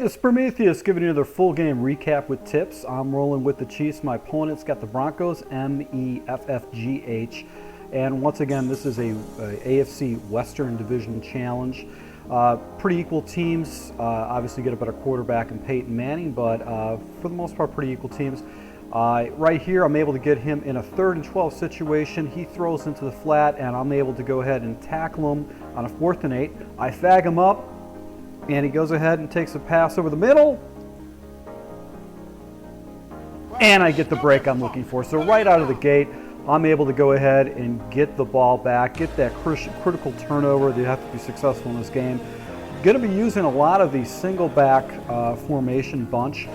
this is Prometheus giving you their full game recap with tips. I'm rolling with the Chiefs. My opponent's got the Broncos, MEFFGH. And once again, this is a AFC Western Division Challenge. Pretty equal teams. Obviously get a better quarterback in Peyton Manning, but for the most part, pretty equal teams. Right here, I'm able to get him in a 3rd and 12 situation. He throws into the flat, and I'm able to go ahead and tackle him on a 4th and 8. I fag him up, and he goes ahead and takes a pass over the middle. And I get the break I'm looking for. So right out of the gate, I'm able to go ahead and get the ball back, get that critical turnover that you have to be successful in this game. Going to be using a lot of the single back formation bunch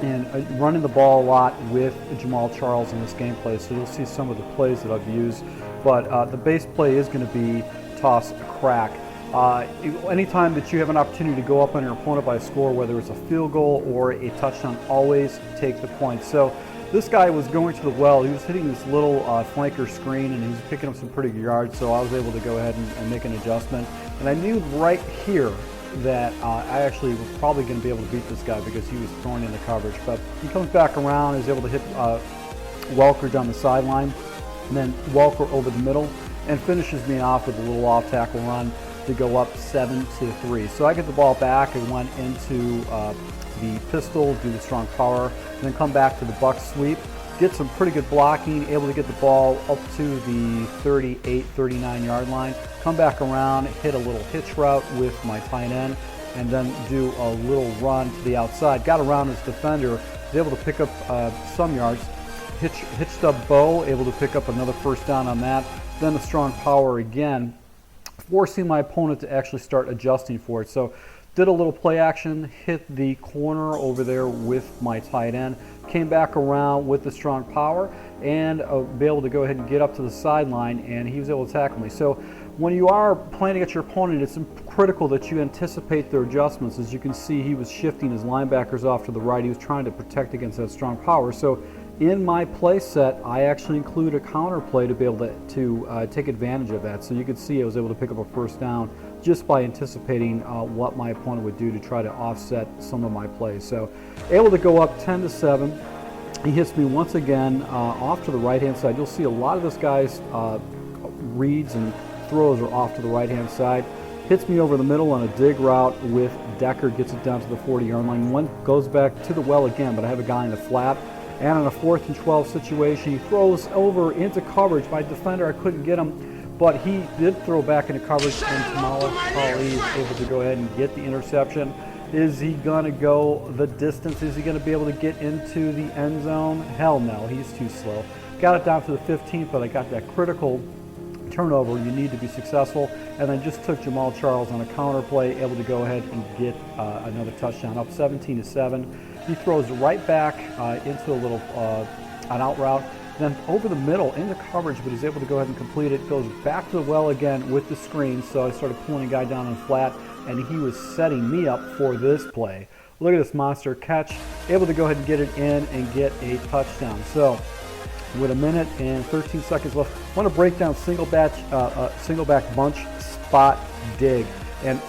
and running the ball a lot with Jamaal Charles in this gameplay. So you'll see some of the plays that I've used. But the base play is going to be toss crack. Anytime that you have an opportunity to go up on your opponent by a score, whether it's a field goal or a touchdown, always take the point. So this guy was going to the well. He was hitting this little flanker screen, and he was picking up some pretty good yards, so I was able to go ahead and make an adjustment. And I knew right here that I actually was probably going to be able to beat this guy because he was throwing in the coverage. But he comes back around, he's able to hit Welker down the sideline, and then Welker over the middle, and finishes me off with a little off-tackle run to go up 7-3. So I get the ball back and went into the pistol, do the strong power, and then come back to the buck sweep, get some pretty good blocking, able to get the ball up to the 38, 39 yard line, come back around, hit a little hitch route with my tight end, and then do a little run to the outside. Got around his defender, was able to pick up some yards, hitched up Bo, able to pick up another 1st down on that, then the strong power again, forcing my opponent to actually start adjusting for it. So did a little play action, hit the corner over there with my tight end, came back around with the strong power, and be able to go ahead and get up to the sideline, and he was able to tackle me. So when you are playing against your opponent, it's critical that you anticipate their adjustments. As you can see, he was shifting his linebackers off to the right. He was trying to protect against that strong power. So in my play set, I actually include a counter play to be able to take advantage of that. So you can see I was able to pick up a 1st down just by anticipating what my opponent would do to try to offset some of my plays. So able to go up 10-7. He hits me once again off to the right-hand side. You'll see a lot of this guy's reads and throws are off to the right-hand side. Hits me over the middle on a dig route with Decker, gets it down to the 40-yard line. One goes back to the well again, but I have a guy in the flat. And on a 4th and 12 situation, he throws over into coverage. My defender, I couldn't get him, but he did throw back into coverage, and Tamala Ali is able to go ahead and get the interception. Is he going to go the distance? Is he going to be able to get into the end zone? Hell no, he's too slow. Got it down to the 15th, but I got that critical turnover. You need to be successful. And then just took Jamaal Charles on a counter play, able to go ahead and get another touchdown, up 17-7. He throws right back into a little an out route, then over the middle into coverage, but he's able to go ahead and complete it. Goes back to the well again with the screen, so I started pulling a guy down in flat, and he was setting me up for this play. Look at this monster catch, able to go ahead and get it in and get a touchdown. So with 1 minute and 13 seconds left, I want to break down single back bunch spot dig. And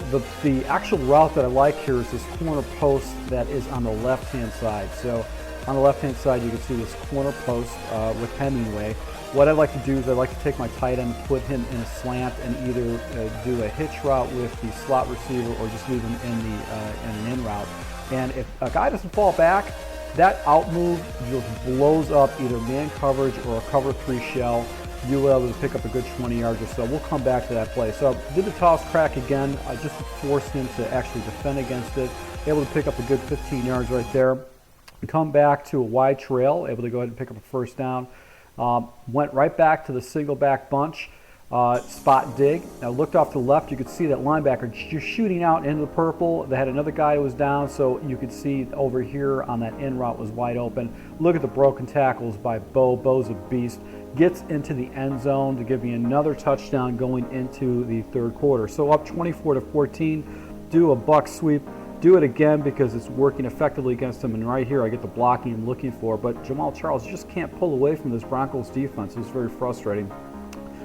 the actual route that I like here is this corner post that is on the left-hand side. So on the left-hand side, you can see this corner post with Hemingway. What I like to do is I like to take my tight end, put him in a slant, and either do a hitch route with the slot receiver or just leave him in an in route. And if a guy doesn't fall back, that out move just blows up either man coverage or a cover 3 shell. You'll be able to pick up a good 20 yards or so. We'll come back to that play. So did the toss crack again. I just forced him to actually defend against it. Able to pick up a good 15 yards right there. Come back to a wide trail. Able to go ahead and pick up a 1st down. Went right back to the single back bunch. Spot dig. Now looked off to the left, you could see that linebacker just shooting out into the purple. They had another guy who was down, so you could see over here on that in route was wide open. Look at the broken tackles by Bo. Bo's a beast. Gets into the end zone to give me another touchdown going into the 3rd quarter. So up 24-14, do a buck sweep. Do it again because it's working effectively against him, and right here I get the blocking I'm looking for. But Jamaal Charles just can't pull away from this Broncos defense. It's very frustrating.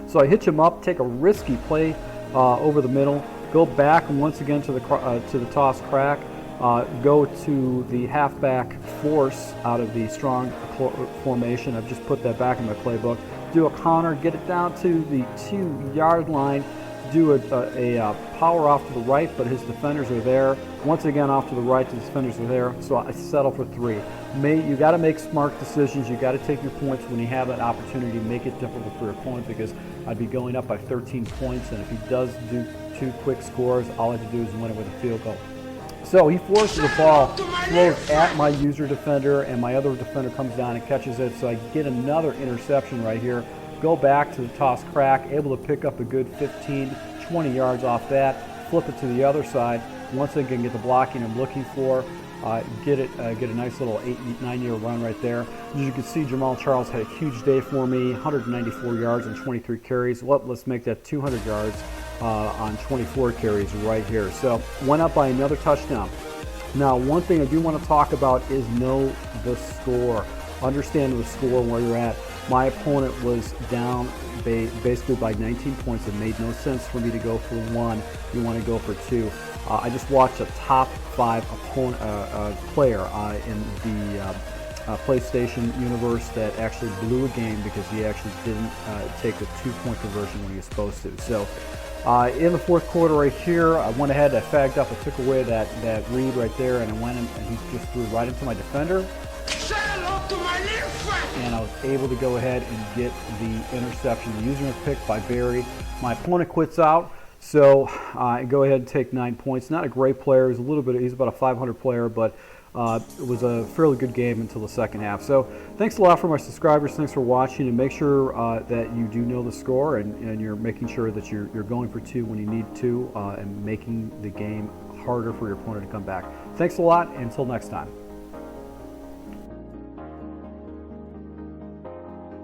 So I hitch him up, take a risky play over the middle, go back once again to the toss crack, go to the halfback force out of the strong formation. I've just put that back in my playbook. Do a counter, get it down to the 2-yard line, do a power off to the right, but his defenders are there. Once again, off to the right, the defenders are there, so I settle for 3. You got to make smart decisions. You got to take your points when you have that opportunity. Make it difficult for your opponent, because I'd be going up by 13 points, and if he does do 2 quick scores, all I have to do is win it with a field goal. So he forces the ball, throws at my user defender, and my other defender comes down and catches it, so I get another interception right here. Go back to the toss crack, able to pick up a good 15, 20 yards off that, flip it to the other side. Once again, get the blocking I'm looking for, get a nice little 8-9 run right there. As you can see, Jamal Charles had a huge day for me, 194 yards and 23 carries. Well, let's make that 200 yards on 24 carries right here. So went up by another touchdown. Now, one thing I do want to talk about is know the score. Understand the score where you're at. My opponent was down basically by 19 points. It made no sense for me to go for 1. You want to go for 2. I just watched a top 5 player in the PlayStation universe that actually blew a game because he actually didn't take a 2-point conversion when he was supposed to. So in the fourth quarter right here, I went ahead, I fagged up, I took away that read right there, and I went in, and he just threw right into my defender. And I was able to go ahead and get the interception. The user pick by Barry. My opponent quits out, so I go ahead and take 9 points. Not a great player. He's about a 500 player, but it was a fairly good game until the second half. So thanks a lot for my subscribers. Thanks for watching, and make sure that you do know the score, and you're making sure that you're going for 2 when you need to, and making the game harder for your opponent to come back. Thanks a lot. Until next time.